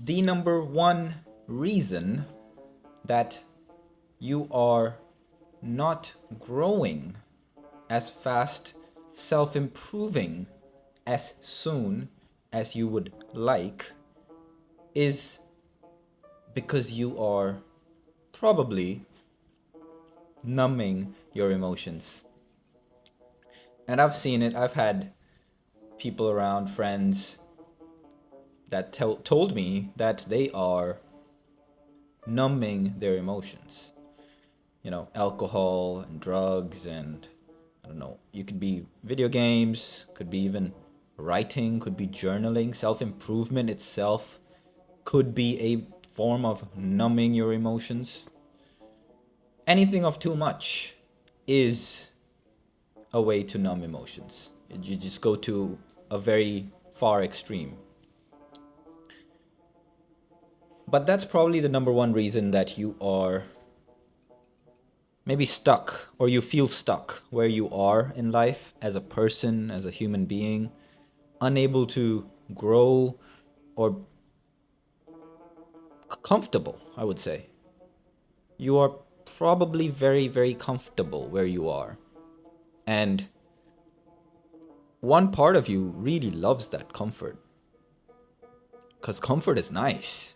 the number one reason that you are not growing as fast, self-improving as soon as you would like is because you are probably numbing your emotions. And I've seen it. I've had people around, friends, that told me that they are numbing their emotions. You know, alcohol and drugs and I don't know, you could be video games, could be even writing, could be journaling, self-improvement itself could be a form of numbing your emotions. Anything of too much is a way to numb emotions. You just go to a very far extreme. But that's probably the number one reason that you are maybe stuck or you feel stuck where you are in life as a person, as a human being, unable to grow or comfortable, I would say. You are probably very, very comfortable where you are. And one part of you really loves that comfort. Because comfort is nice.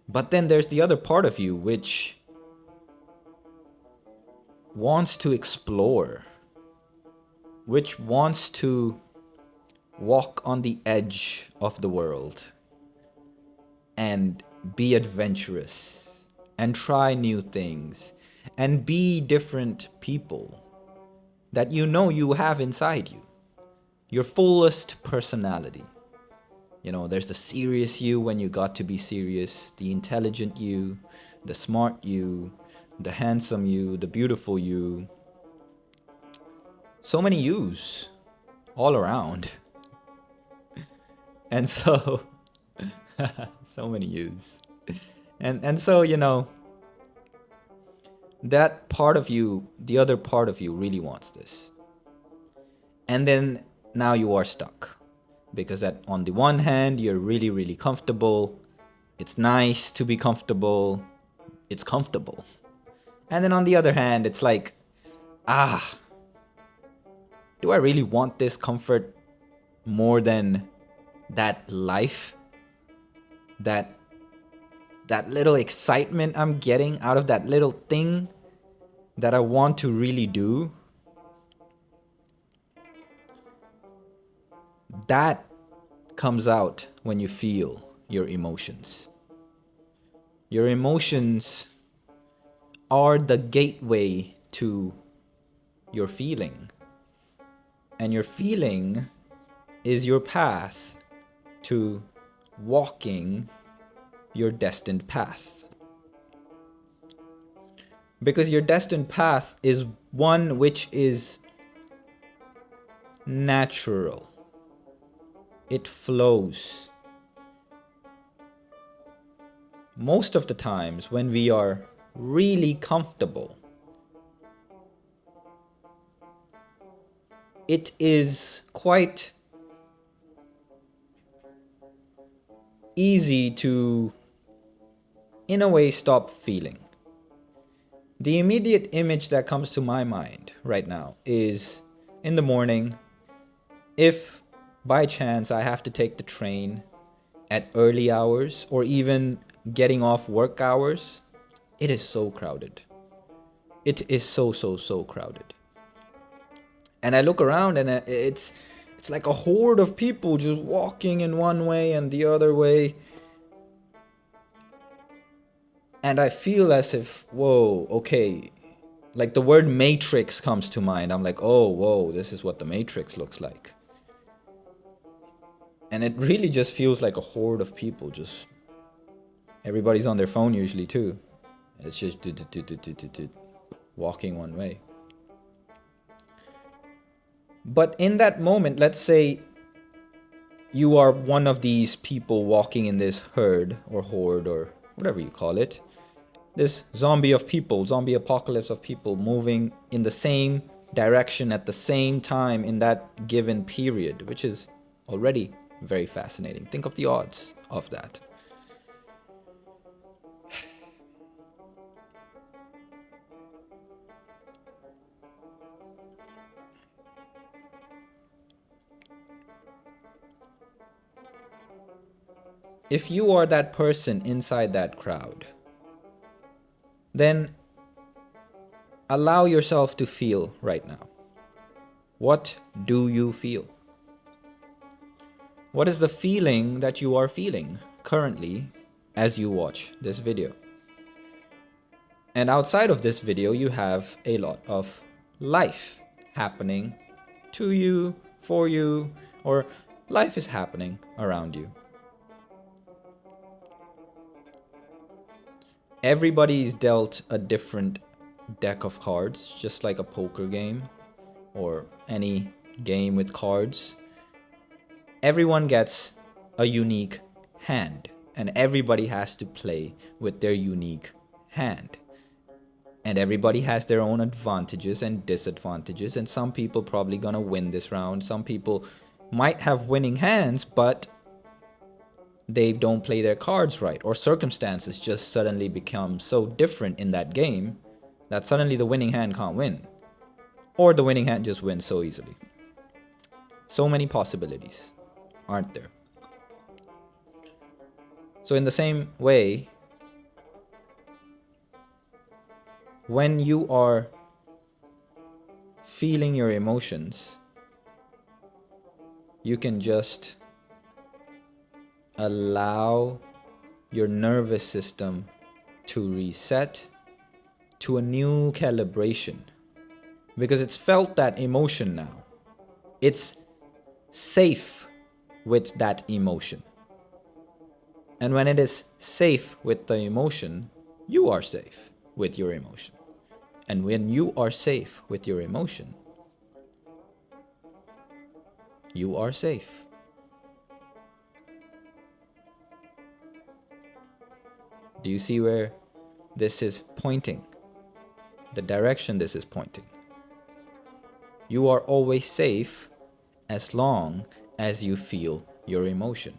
But then there's the other part of you which wants to explore, which wants to walk on the edge of the world and be adventurous and try new things and be different people that you know you have inside you. Your fullest personality. You know, there's the serious you when you got to be serious, the intelligent you, the smart you, the handsome you, the beautiful you. So many yous all around. And so, so many yous. And so, you know, that part of you, the other part of you really wants this. And then now you are stuck. Because on the one hand, you're really, really comfortable. It's nice to be comfortable. It's comfortable. And then on the other hand, it's like, do I really want this comfort more than that life? That little excitement I'm getting out of that little thing that I want to really do? That comes out when you feel your emotions. Your emotions are the gateway to your feeling. And your feeling is your path to walking your destined path. Because your destined path is one which is natural. It flows. Most of the times when we are really comfortable, it is quite easy to, in a way, stop feeling. The immediate image that comes to my mind right now is in the morning, if by chance I have to take the train at early hours or even getting off work hours, it is so crowded. It is so crowded. And I look around and it's like a horde of people just walking in one way and the other way. And I feel as if, whoa, okay, like the word Matrix comes to mind. I'm like, oh, whoa, this is what the Matrix looks like. And it really just feels like a horde of people. Just everybody's on their phone usually too. It's just walking one way. But in that moment, let's say you are one of these people walking in this herd or horde or whatever you call it. This zombie of people, zombie apocalypse of people moving in the same direction at the same time in that given period, which is already very fascinating. Think of the odds of that. If you are that person inside that crowd, then allow yourself to feel right now. What do you feel? What is the feeling that you are feeling currently as you watch this video? And outside of this video, you have a lot of life happening to you, for you, or life is happening around you. Everybody's dealt a different deck of cards, just like a poker game or any game with cards. Everyone gets a unique hand, and everybody has to play with their unique hand. And everybody has their own advantages and disadvantages, and some people probably gonna win this round. Some people might have winning hands, but they don't play their cards right, or circumstances just suddenly become so different in that game that suddenly the winning hand can't win, or the winning hand just wins so easily. So many possibilities, aren't there? So in the same way, when you are feeling your emotions, you can just allow your nervous system to reset to a new calibration, because it's felt that emotion now. It's safe with that emotion. And when it is safe with the emotion, you are safe with your emotion. And when you are safe with your emotion, you are safe. Do you see where this is pointing? The direction this is pointing. You are always safe as long as you feel your emotion.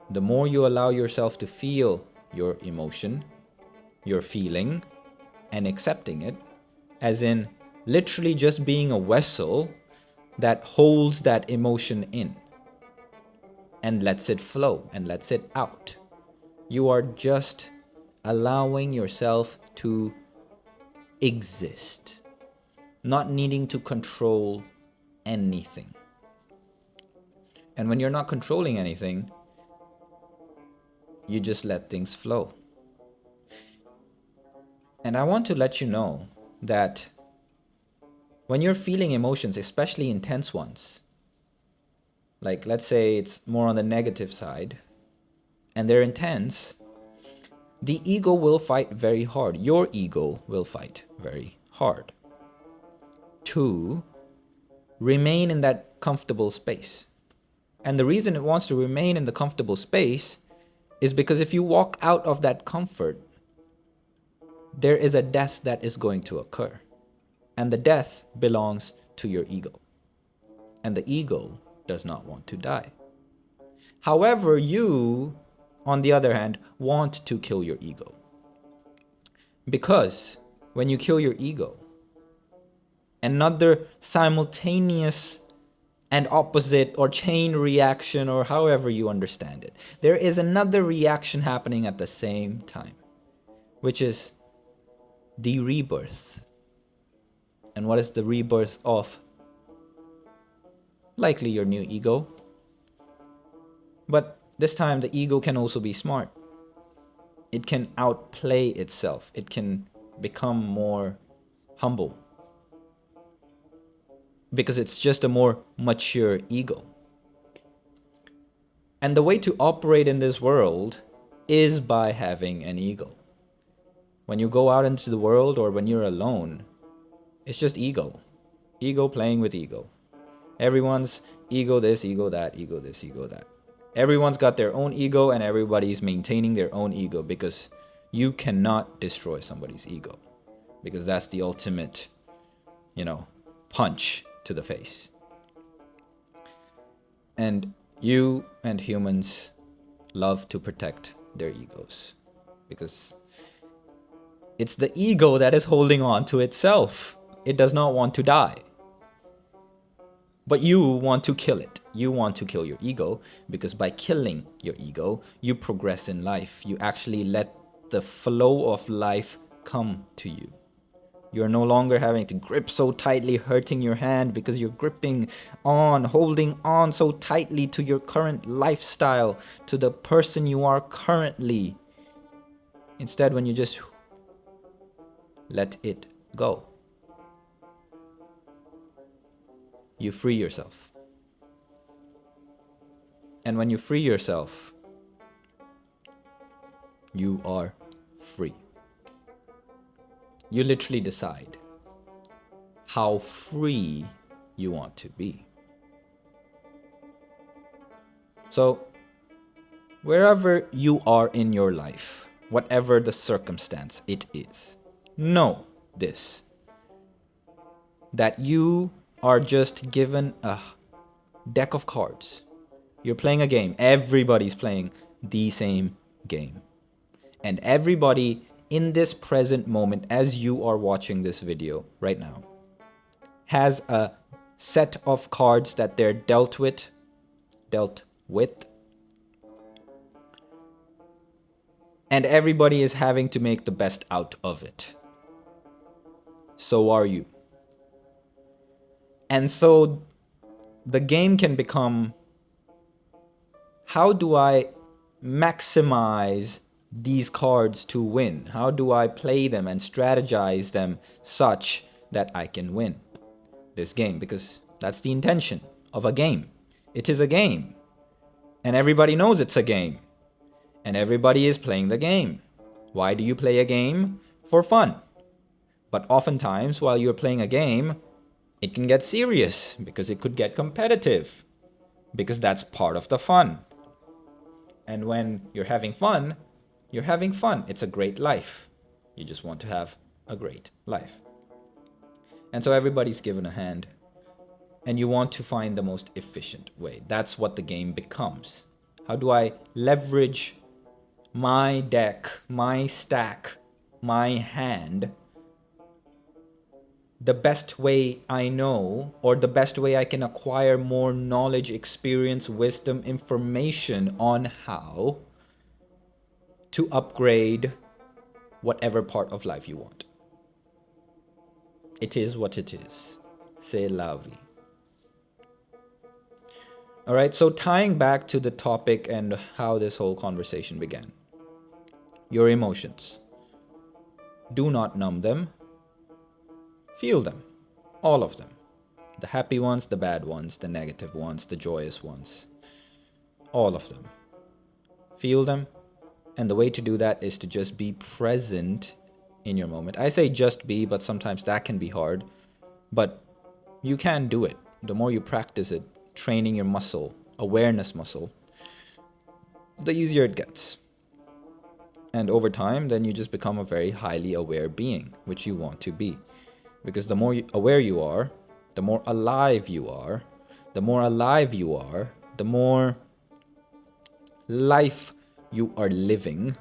The more you allow yourself to feel your emotion, your feeling, and accepting it, as in literally just being a vessel that holds that emotion in and lets it flow and lets it out. You are just allowing yourself to exist, not needing to control anything. And when you're not controlling anything, you just let things flow. And I want to let you know that when you're feeling emotions, especially intense ones, like let's say it's more on the negative side, and they're intense, the ego will fight very hard. Your ego will fight very hard to remain in that comfortable space. And the reason it wants to remain in the comfortable space is because if you walk out of that comfort, there is a death that is going to occur. And the death belongs to your ego. And the ego does not want to die. However, you, on the other hand, want to kill your ego. Because when you kill your ego, another simultaneous and opposite or chain reaction, or however you understand it, there is another reaction happening at the same time, which is the rebirth. And what is the rebirth of? Likely your new ego. But this time the ego can also be smart. It can outplay itself. It can become more humble, because it's just a more mature ego. And the way to operate in this world is by having an ego. When you go out into the world or when you're alone, it's just ego. Ego playing with ego. Everyone's ego this, ego that, ego this, ego that. Everyone's got their own ego, and everybody's maintaining their own ego, because you cannot destroy somebody's ego, because that's the ultimate, punch to the face. And you and humans love to protect their egos because it's the ego that is holding on to itself. It does not want to die. But you want to kill it. You want to kill your ego because by killing your ego, you progress in life. You actually let the flow of life come to you. You're no longer having to grip so tightly, hurting your hand because you're gripping on, holding on so tightly to your current lifestyle, to the person you are currently. Instead, when you just let it go, you free yourself. And when you free yourself, you are free. You literally decide how free you want to be. So, wherever you are in your life, whatever the circumstance it is, know this, that you are just given a deck of cards. You're playing a game. Everybody's playing the same game. And everybody in this present moment, as you are watching this video right now, has a set of cards that they're dealt with. And everybody is having to make the best out of it. So are you. And so the game can become, how do I maximize these cards to win? How do I play them and strategize them such that I can win this game? Because that's the intention of a game. It is a game. And everybody knows it's a game. And everybody is playing the game. Why do you play a game? For fun. But oftentimes, while you're playing a game, it can get serious because it could get competitive. Because that's part of the fun. And when you're having fun, you're having fun. It's a great life. You just want to have a great life. And so everybody's given a hand. And you want to find the most efficient way. That's what the game becomes. How do I leverage my deck, my stack, my hand the best way I know, or the best way I can acquire more knowledge, experience, wisdom, information on how to upgrade whatever part of life you want. It is what it is. C'est la vie. All right, so tying back to the topic and how this whole conversation began. Your emotions. Do not numb them. Feel them. All of them. The happy ones, the bad ones, the negative ones, the joyous ones. All of them. Feel them. And the way to do that is to just be present in your moment. I say just be, but sometimes that can be hard. But you can do it. The more you practice it, training your muscle, awareness muscle, the easier it gets. And over time, then you just become a very highly aware being, which you want to be. Because the more aware you are, the more alive you are. The more alive you are, the more life you are living.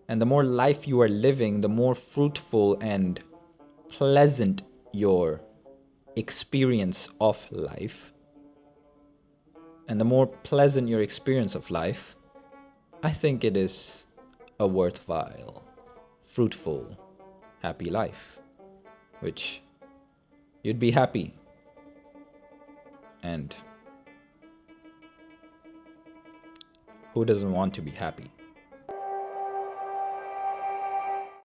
And the more life you are living, the more fruitful and pleasant your experience of life. And the more pleasant your experience of life, I think it is a worthwhile, fruitful, happy life, which you'd be happy. And who doesn't want to be happy?